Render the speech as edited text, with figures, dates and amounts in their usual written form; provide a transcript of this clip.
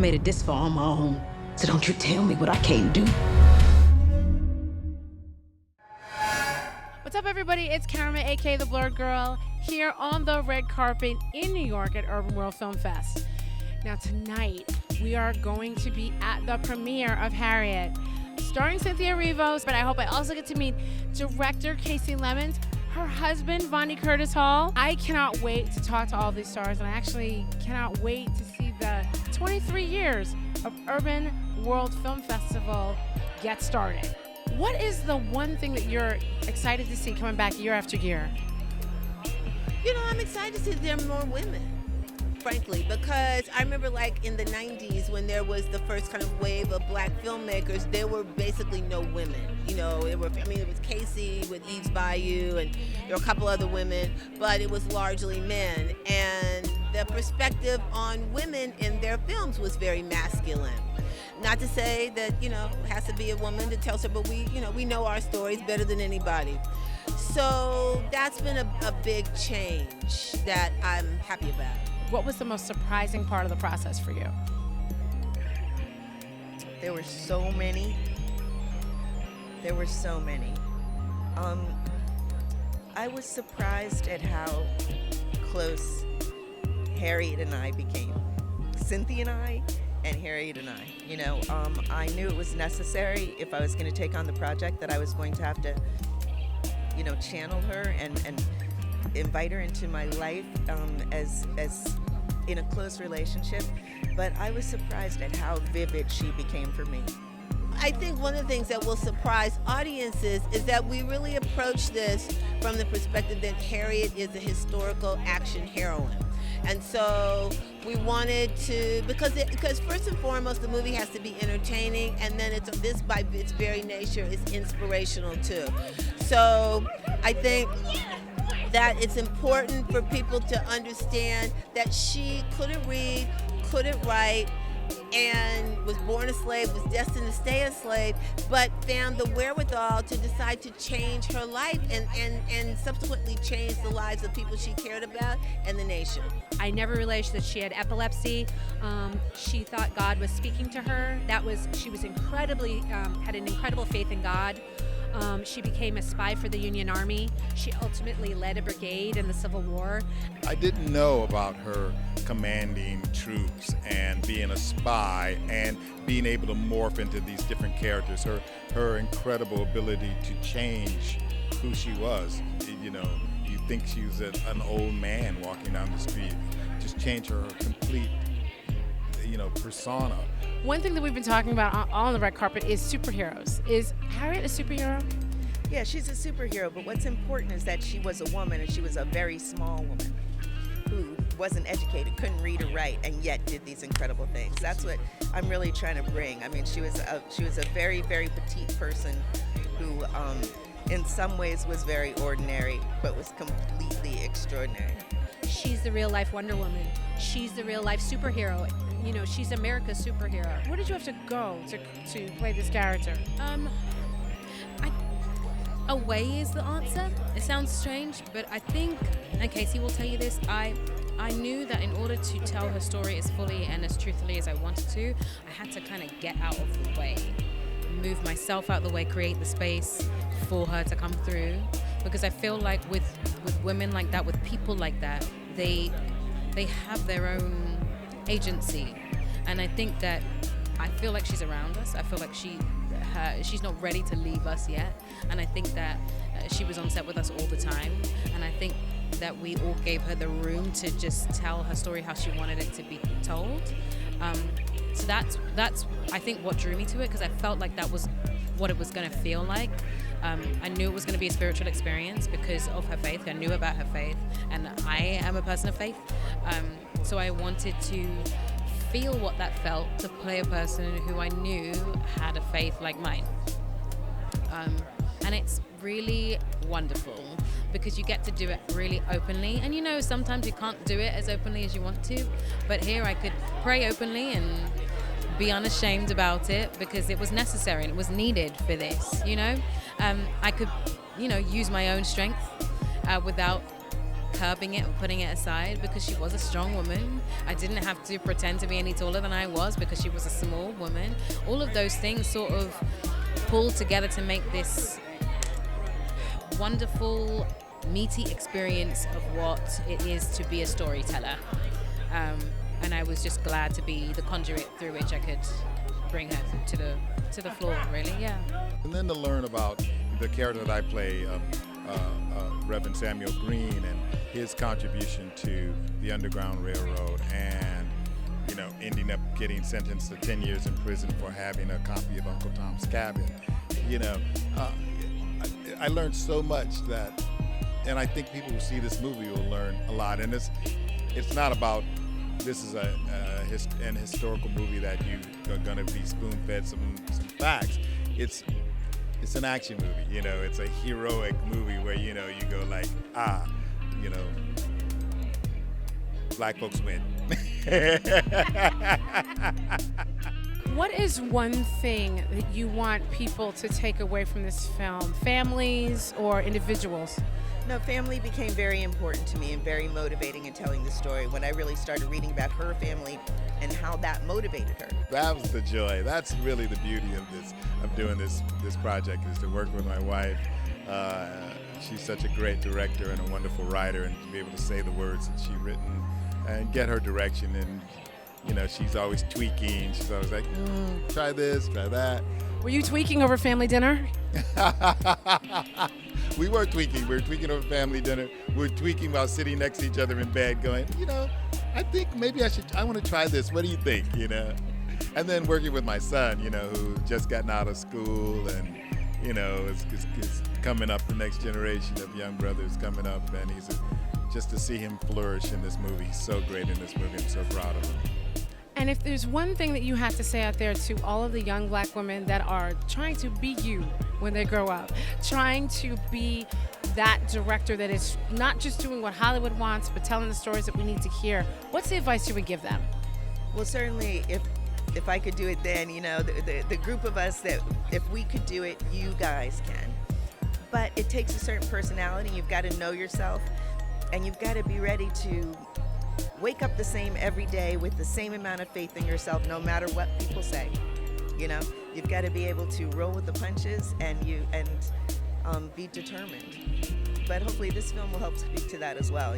made it this far on my own, so don't you tell me what I can't do. What's up, everybody? It's Karama, aka the Blurred Girl, here on the red carpet in New York at Urbanworld Film Fest. Now tonight, we are going to be at the premiere of Harriet, starring Cynthia Erivo, but I hope I also get to meet director Casey Lemmons, her husband, Vonnie Curtis Hall. I cannot wait to talk to all these stars, and I actually cannot wait to see the 23 years of Urbanworld Film Festival get started. What is the one thing that you're excited to see coming back year after year? You know, I'm excited to see there are more women, frankly, because I remember like in the 90s when there was the first kind of wave of black filmmakers, there were basically no women. You know, it was Casey with Eve's Bayou, and there were a couple other women, but it was largely men. And the perspective on women in their films was very masculine. Not to say that, you know, it has to be a woman that tells her, but we know our stories better than anybody. So that's been a big change that I'm happy about. What was the most surprising part of the process for you? There were so many. I was surprised at how close Harriet and I became. Cynthia and I, and Harriet and I. You know, I knew it was necessary if I was going to take on the project that I was going to have to, you know, channel her and invite her into my life as in a close relationship. But I was surprised at how vivid she became for me. I think one of the things that will surprise audiences is that we really approach this from the perspective that Harriet is a historical action heroine. And so we wanted to, because first and foremost, the movie has to be entertaining, and then this by its very nature is inspirational too. So I think that it's important for people to understand that she couldn't read, couldn't write, and was born a slave, was destined to stay a slave, but found the wherewithal to decide to change her life and subsequently change the lives of people she cared about and the nation. I never realized that she had epilepsy. She thought God was speaking to her. She was incredibly, had an incredible faith in God. She became a spy for the Union Army. She ultimately led a brigade in the Civil War. I didn't know about her commanding troops and being a spy and being able to morph into these different characters. Her incredible ability to change who she was. You know, you think she was an old man walking down the street. Just change her complete, you know, persona. One thing that we've been talking about on the red carpet is superheroes. Is Harriet a superhero? Yeah, she's a superhero, but what's important is that she was a woman, and she was a very small woman who wasn't educated, couldn't read or write, and yet did these incredible things. That's what I'm really trying to bring. I mean, she was a very, very petite person who in some ways was very ordinary, but was completely extraordinary. She's the real life Wonder Woman. She's the real life superhero. You know, she's America's superhero. Where did you have to go to play this character? Away is the answer. It sounds strange, but I think, and Casey will tell you this, I knew that in order to tell her story as fully and as truthfully as I wanted to, I had to kind of get out of the way, move myself out of the way, create the space for her to come through. Because I feel like with women like that, with people like that, they have their own agency. And I think that I feel like she's around us. I feel like she's not ready to leave us yet. And I think that she was on set with us all the time. And I think that we all gave her the room to just tell her story how she wanted it to be told. So that's I think what drew me to it, because I felt like that was what it was going to feel like. I knew it was going to be a spiritual experience because of her faith. I knew about her faith, and I am a person of faith. So I wanted to feel what that felt to play a person who I knew had a faith like mine. And it's really wonderful because you get to do it really openly. And you know, sometimes you can't do it as openly as you want to, but here I could pray openly and be unashamed about it because it was necessary and it was needed for this, you know. I could, you know, use my own strength without curbing it and putting it aside because she was a strong woman. I didn't have to pretend to be any taller than I was because she was a small woman. All of those things sort of pulled together to make this wonderful, meaty experience of what it is to be a storyteller. And I was just glad to be the conduit through which I could bring her to the floor, really, yeah. And then to learn about the character that I play, Reverend Samuel Green, and his contribution to the Underground Railroad, and ending up getting sentenced to 10 years in prison for having a copy of Uncle Tom's Cabin. I learned so much that, and I think people who see this movie will learn a lot. And it's not about, this is an historical movie that you are going to be spoon-fed some facts. It's an action movie, it's a heroic movie where, you go like, black folks win. What is one thing that you want people to take away from this film? Families or individuals? No, family became very important to me and very motivating in telling the story when I really started reading about her family and how that motivated her. That was the joy. That's really the beauty of doing this project, is to work with my wife. She's such a great director and a wonderful writer, and to be able to say the words that she's written and get her direction. And she's always tweaking. She's always like, try this, try that. Were you tweaking over family dinner? We were tweaking. We were tweaking over family dinner. We were tweaking while sitting next to each other in bed going, I think maybe I want to try this. What do you think, And then working with my son, who just gotten out of school and, is coming up, the next generation of young brothers coming up. And just to see him flourish in this movie. He's so great in this movie. I'm so proud of him. And if there's one thing that you have to say out there to all of the young black women that are trying to be you when they grow up, trying to be that director that is not just doing what Hollywood wants, but telling the stories that we need to hear, what's the advice you would give them? Well, certainly, if I could do it then, the group of us that if we could do it, you guys can. But it takes a certain personality. You've got to know yourself, and you've got to be ready to wake up the same every day with the same amount of faith in yourself, no matter what people say. You've got to be able to roll with the punches and be determined. But hopefully this film will help speak to that as well,